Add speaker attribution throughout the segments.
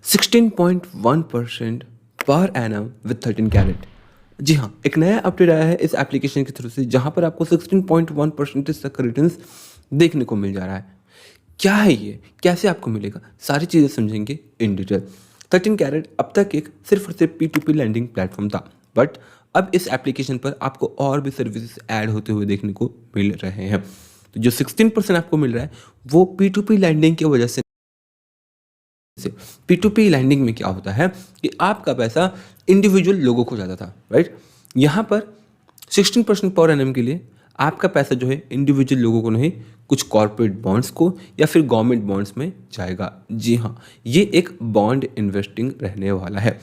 Speaker 1: 16.1% per annum with 13 carat. जी हाँ, एक नया अपडेट आया है इस एप्लीकेशन के थ्रू से, जहाँ पर आपको 16.1% तक का रिटर्न्स देखने को मिल जा रहा है। क्या है ये, कैसे आपको मिलेगा, सारी चीज़ें समझेंगे इन डिटेल। 13 कैरेट अब तक एक सिर्फ और सिर्फ P2P लैंडिंग प्लेटफॉर्म था, बट अब इस एप्लीकेशन पर आपको और भी सर्विसेज ऐड होते हुए देखने को मिल रहे हैं। तो जो 16% आपको मिल रहा है वो P2P लैंडिंग की वजह से। P2P लैंडिंग में क्या होता है कि आपका पैसा इंडिविजुअल लोगों को जाता था, राइट। यहाँ पर 16% पर एनम के लिए आपका पैसा जो है इंडिविजुअल लोगों को नहीं, कुछ कॉर्पोरेट बॉन्ड्स को या फिर गवर्नमेंट बॉन्ड्स में जाएगा। जी हाँ, ये एक बॉन्ड इन्वेस्टिंग रहने वाला है।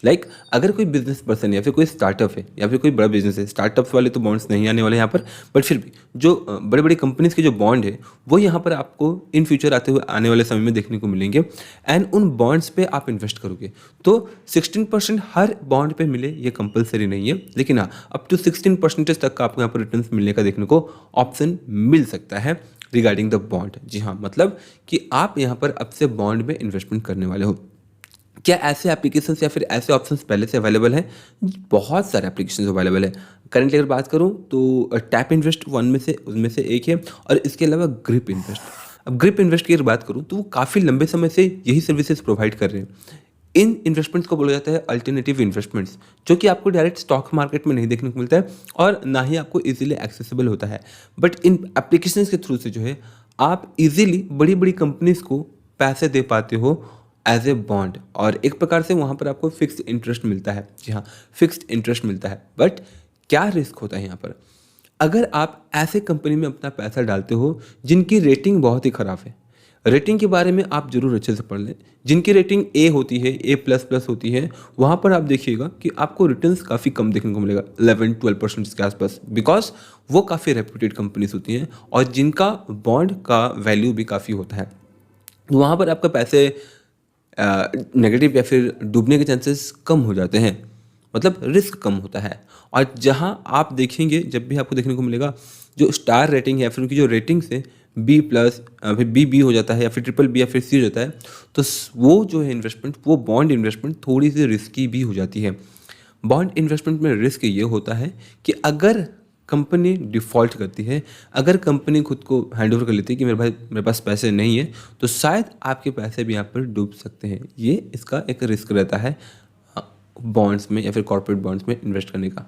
Speaker 1: लाइक अगर कोई बिजनेस पर्सन या फिर कोई स्टार्टअप है या फिर कोई बड़ा बिजनेस है, स्टार्टअप्स वाले तो बॉन्ड्स नहीं आने वाले यहाँ पर, बट फिर भी जो बड़े बड़ी कंपनीज के जो बॉन्ड है वो यहाँ पर आपको इन फ्यूचर आने वाले समय में देखने को मिलेंगे। एंड उन बॉन्ड्स पे आप इन्वेस्ट करोगे तो 16% हर बॉन्ड पे मिले ये कंपलसरी नहीं है, लेकिन हाँ, अप टू 16% तक का आपको यहाँ पर रिटर्न मिलने का देखने को ऑप्शन मिल सकता है रिगार्डिंग द बॉन्ड। जी हाँ, मतलब कि आप यहाँ पर अब से बॉन्ड में इन्वेस्टमेंट करने वाले हो। क्या ऐसे एप्लीकेशंस या फिर ऐसे ऑप्शंस पहले से अवेलेबल हैं? बहुत सारे एप्लीकेशंस अवेलेबल है। करंटली अगर बात करूँ तो टैप इन्वेस्ट उनमें से एक है, और इसके अलावा ग्रिप इन्वेस्ट। अब ग्रिप इन्वेस्ट की अगर बात करूँ तो वो काफ़ी लंबे समय से यही सर्विसेज प्रोवाइड कर रहे हैं। इन इन्वेस्टमेंट्स को बोला जाता है अल्टरनेटिव इन्वेस्टमेंट्स, जो कि आपको डायरेक्ट स्टॉक मार्केट में नहीं देखने को मिलता है और ना ही आपको इजीली एक्सेसिबल होता है। बट इन एप्लीकेशंस के थ्रू से जो है आप इजीली बड़ी बड़ी कंपनीज को पैसे दे पाते हो एज ए बॉन्ड, और एक प्रकार से वहाँ पर आपको फिक्स्ड इंटरेस्ट मिलता है। जी हाँ, फिक्स्ड इंटरेस्ट मिलता है। बट क्या रिस्क होता है यहाँ पर? अगर आप ऐसे कंपनी में अपना पैसा डालते हो जिनकी रेटिंग बहुत ही ख़राब है, रेटिंग के बारे में आप जरूर अच्छे से पढ़ लें। जिनकी रेटिंग ए होती है, A++ होती है, वहाँ पर आप देखिएगा कि आपको रिटर्न्स काफ़ी कम देखने को मिलेगा, 11-12% के आसपास, बिकॉज वो काफ़ी रेप्यूटेड कंपनीज होती हैं और जिनका बॉन्ड का वैल्यू भी काफ़ी होता है। वहाँ पर आपका पैसे नेगेटिव या फिर डूबने के चांसेस कम हो जाते हैं, मतलब रिस्क कम होता है। और जहाँ आप देखेंगे, जब भी आपको देखने को मिलेगा जो स्टार रेटिंग है या फिर उनकी जो रेटिंग्स है B+, फिर BB हो जाता है या फिर BBB या फिर C हो जाता है, तो वो जो है इन्वेस्टमेंट, वो बॉन्ड इन्वेस्टमेंट थोड़ी सी रिस्की भी हो जाती है। बॉन्ड इन्वेस्टमेंट में रिस्क ये होता है कि अगर कंपनी डिफ़ॉल्ट करती है, अगर कंपनी खुद को हैंड ओवर कर लेती है कि मेरे पास पैसे नहीं है, तो शायद आपके पैसे भी यहाँ पर डूब सकते हैं। ये इसका एक रिस्क रहता है बॉन्ड्स में या फिर कॉर्पोरेट बॉन्ड्स में इन्वेस्ट करने का।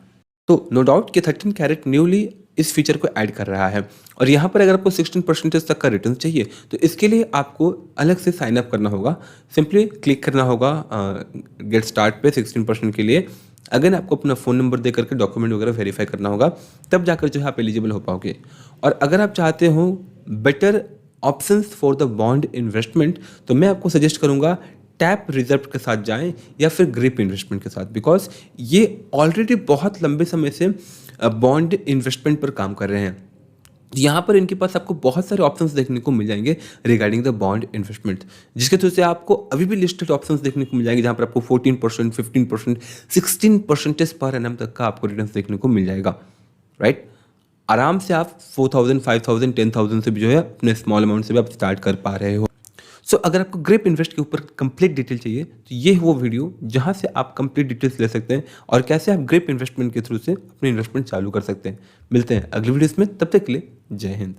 Speaker 1: तो नो डाउट कि 13 कैरेट न्यूली इस फीचर को ऐड कर रहा है, और यहाँ पर अगर आपको 16% तक का रिटर्न चाहिए तो इसके लिए आपको अलग से साइन अप करना होगा। सिंपली क्लिक करना होगा गेट स्टार्ट पे 16% के लिए। अगर आपको अपना फ़ोन नंबर दे करके डॉक्यूमेंट वगैरह वेरीफाई करना होगा, तब जाकर जो है आप एलिजिबल हो पाओगे। और अगर आप चाहते हो better options for the bond investment, तो मैं आपको सजेस्ट करूंगा टैप रिजर्व के साथ जाएं या फिर ग्रिप इन्वेस्टमेंट के साथ, बिकॉज ये ऑलरेडी बहुत लंबे समय से बॉन्ड इन्वेस्टमेंट पर काम कर रहे हैं। यहाँ पर इनके पास आपको बहुत सारे ऑप्शंस देखने को मिल जाएंगे रिगार्डिंग द बॉन्ड इन्वेस्टमेंट, जिसके थ्रू से आपको अभी भी लिस्टेड ऑप्शंस देखने को मिल जाएंगे, जहाँ पर आपको 14%, 15%, 16% पर एनम तक का आपको रिटर्न देखने को मिल जाएगा, राइट। आराम से आप 4,000, 5,000, 10,000 से भी जो है अपने स्मॉल अमाउंट से भी आप स्टार्ट कर पा रहे हो। सो अगर आपको ग्रिप इन्वेस्ट के ऊपर कंप्लीट डिटेल चाहिए तो ये है वो वीडियो जहाँ से आप कंप्लीट डिटेल्स ले सकते हैं और कैसे आप ग्रिप इन्वेस्टमेंट के थ्रू से अपनी इन्वेस्टमेंट चालू कर सकते हैं। मिलते हैं अगली वीडियोस में, तब तक के लिए जय हिंद।